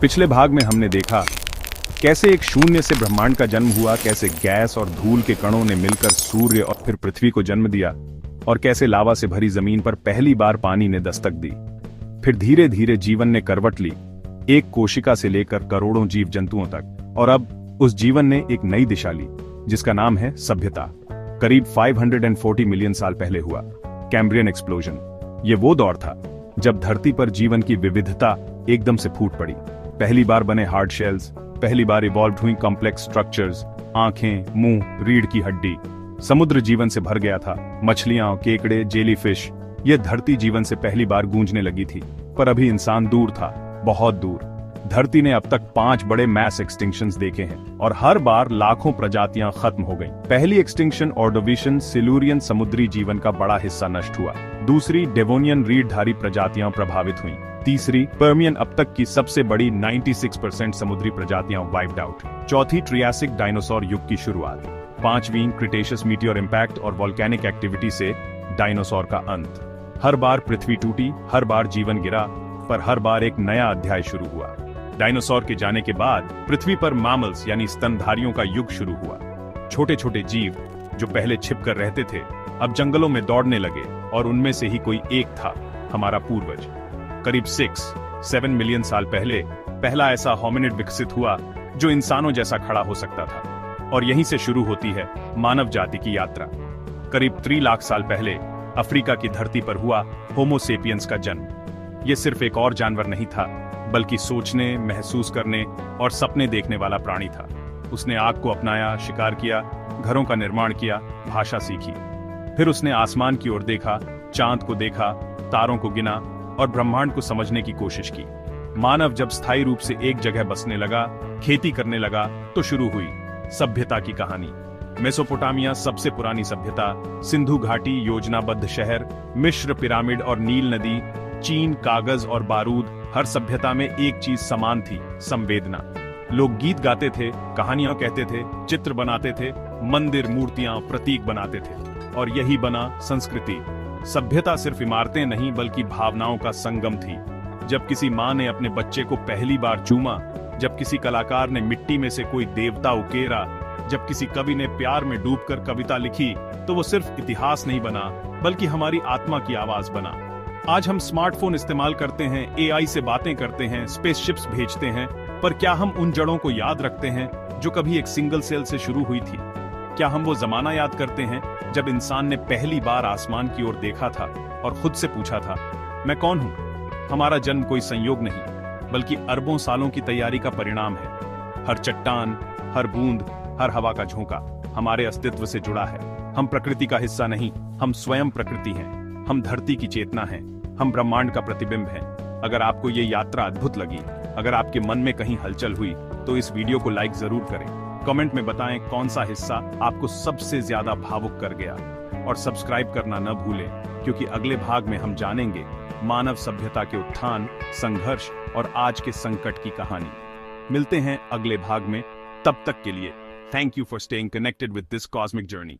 पिछले भाग में हमने देखा कैसे एक शून्य से ब्रह्मांड का जन्म हुआ, कैसे गैस और धूल के कणों ने मिलकर सूर्य और फिर पृथ्वी को जन्म दिया, और कैसे लावा से भरी जमीन पर पहली बार पानी ने दस्तक दी। फिर धीरे धीरे जीवन ने करवट ली, एक कोशिका से लेकर करोड़ों जीव जंतुओं तक, और अब उस जीवन ने एक नई दिशा ली जिसका नाम है सभ्यता। करीब 540 मिलियन साल पहले हुआ कैम्ब्रियन एक्सप्लोजन। ये वो दौर था जब धरती पर जीवन की विविधता एकदम से फूट पड़ी। पहली बार बने हार्ड शेल्स, पहली बार इवॉल्व हुई कॉम्प्लेक्स स्ट्रक्चर्स, आंखें, मुंह, रीढ़ की हड्डी। समुद्र जीवन से भर गया था, मछलियां, केकड़े, जेलीफिश। यह धरती जीवन से पहली बार गूंजने लगी थी। पर अभी इंसान दूर था, बहुत दूर। धरती ने अब तक 5 बड़े मैस एक्सटिंक्शंस देखे हैं और हर बार लाखों प्रजातियां खत्म हो गईं। पहली एक्सटिंक्शन ऑर्डोविशियन सिल्यूरियन समुद्री जीवन का बड़ा हिस्सा नष्ट हुआ। दूसरी डेवोनियन रीढ़धारी प्रजातियां प्रभावित हुईं। तीसरी पर्मियन, अब तक की सबसे बड़ी 96% समुद्री प्रजातियां वाइप्ड आउट। चौथी ट्रियासिक डायनासोर युग की शुरुआत। पांचवीं क्रिटेशियस मीटियोर इम्पैक्ट और वोल्केनिक एक्टिविटी से डायनासोर का अंत। हर बार पृथ्वी टूटी, हर बार जीवन गिरा, पर हर बार एक नया अध्याय शुरू हुआ। डायनासोर के जाने के बाद पृथ्वी पर मैमल्स यानी स्तनधारियों का युग शुरू हुआ। छोटे छोटे जीव जो पहले छिपकर रहते थे अब जंगलों में दौड़ने लगे, और उनमें से ही कोई एक था हमारा पूर्वज। करीब 6-7 मिलियन साल पहले पहला ऐसा होमिनिड विकसित हुआ जो इंसानों जैसा खड़ा हो सकता था, और यहीं से शुरू होती है मानव जाति की यात्रा। करीब 3 लाख साल पहले अफ्रीका की धरती पर हुआ होमो सेपियंस का जन्म। यह सिर्फ एक और जानवर नहीं था, बल्कि सोचने, महसूस करने और सपने देखने वाला प्राणी था। उसने आग को अपनाया, शिकार किया, घरों का निर्माण किया, भाषा सीखी। फिर उसने आसमान की ओर देखा, चांद को देखा, तारों को गिना और ब्रह्मांड को समझने की कोशिश की। मानव जब स्थायी रूप से एक जगह बसने लगा, खेती करने लगा, तो शुरू हुई सभ्यता की कहानी। मेसोपोटामिया सबसे पुरानी सभ्यता, सिंधु घाटी योजनाबद्ध शहर, मिस्र पिरामिड और नील नदी, चीन कागज और बारूद। हर सभ्यता में एक चीज समान थी, संवेदना। लोग गीत गाते थे, कहानियां कहते थे, चित्र बनाते थे, मंदिर, मूर्तियां, प्रतीक बनाते थे, और यही बना संस्कृति। सभ्यता सिर्फ इमारतें नहीं बल्कि भावनाओं का संगम थी। जब किसी माँ ने अपने बच्चे को पहली बार चूमा, जब किसी कलाकार ने मिट्टी में से कोई देवता उकेरा, जब किसी कवि ने प्यार में डूबकर कविता लिखी, तो वो सिर्फ इतिहास नहीं बना बल्कि हमारी आत्मा की आवाज बना। आज हम स्मार्टफोन इस्तेमाल करते हैं, एआई से बातें करते हैं, स्पेसशिप्स भेजते हैं, पर क्या हम उन जड़ों को याद रखते हैं जो कभी एक सिंगल सेल से शुरू हुई थी? क्या हम वो जमाना याद करते हैं जब इंसान ने पहली बार आसमान की ओर देखा था और खुद से पूछा था, मैं कौन हूं? हमारा जन्म कोई संयोग नहीं, बल्कि अरबों सालों की तैयारी का परिणाम है। हर चट्टान, हर बूंद, हर हवा का झोंका हमारे अस्तित्व से जुड़ा है। हम प्रकृति का हिस्सा नहीं, हम स्वयं प्रकृति हैं। हम धरती की चेतना हैं, हम ब्रह्मांड का प्रतिबिंब हैं। अगर आपको ये यात्रा अद्भुत लगी, अगर आपके मन में कहीं हलचल हुई, तो इस वीडियो को लाइक जरूर करें। कमेंट में बताएं कौन सा हिस्सा आपको सबसे ज्यादा भावुक कर गया, और सब्सक्राइब करना न भूलें, क्योंकि अगले भाग में हम जानेंगे मानव सभ्यता के उत्थान, संघर्ष और आज के संकट की कहानी। मिलते हैं अगले भाग में, तब तक के लिए thank you for staying connected with this cosmic journey.